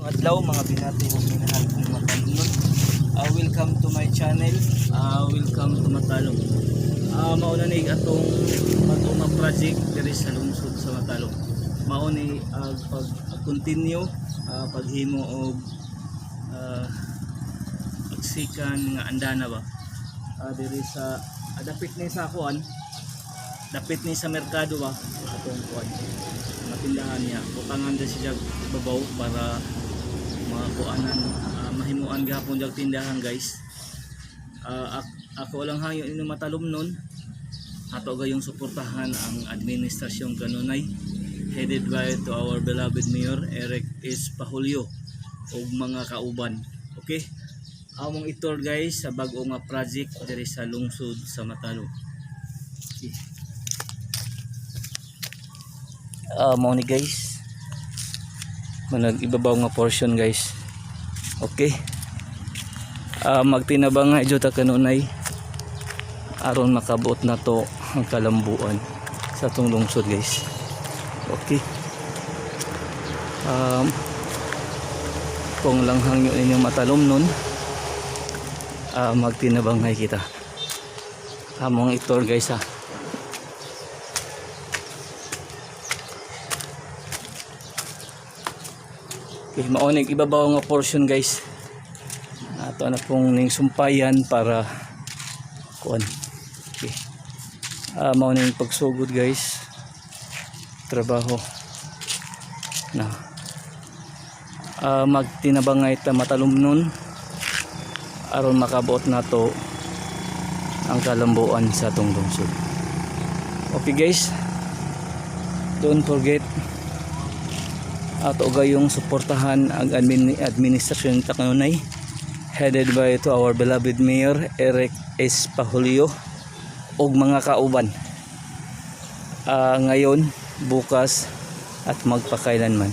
Adlaw mga binati ug minahal kong matalon. Welcome to my channel. Welcome to Matalong. Mauna ni atong pag-uma project diri sa lungsod sa Matalong. Mao ni pag-continue paghimo og pagsikan nga andana ba. Diri sa dapit ni sa kuan. Dapit ni sa merkado ba atong kuan. Matindahan niya. Butangan din siya babaw para makuanan mahimuan gapon jag tindahan guys. Ako lang hayo ini Matalom nun ato gayong suportahan ang administrasyon kanunay headed by to our beloved Mayor Eric S. Pahulio ug mga kauban. Okay, among itor guys sa bag-o nga project diri sa lungsod sa Matalom. Okay. Mao ni guys manag ibabaw nga portion guys. Okay, magtinabang nga idyo ta kanunay aron makabot na to ang kalambuan sa tong lungsod guys. Okay, kung lang hangyo ninyo Matalom nun, magtinabang nga kita among itor guys ha. Okay, maonig ibabaw nga portion guys. Ato na pong ning sumpayan para kuan. Okay. Maonig pagsugod guys. Trabaho na. Magtinabang nga ita Matalom nun aron makabot na to ang kalambuan sa tong lungsod. Okay guys. Don't forget ato gayong suportahan ang administrasyon ta kanunay headed by to our beloved Mayor Eric S. Pahulio ug mga kauban ngayon, bukas at magpakailanman.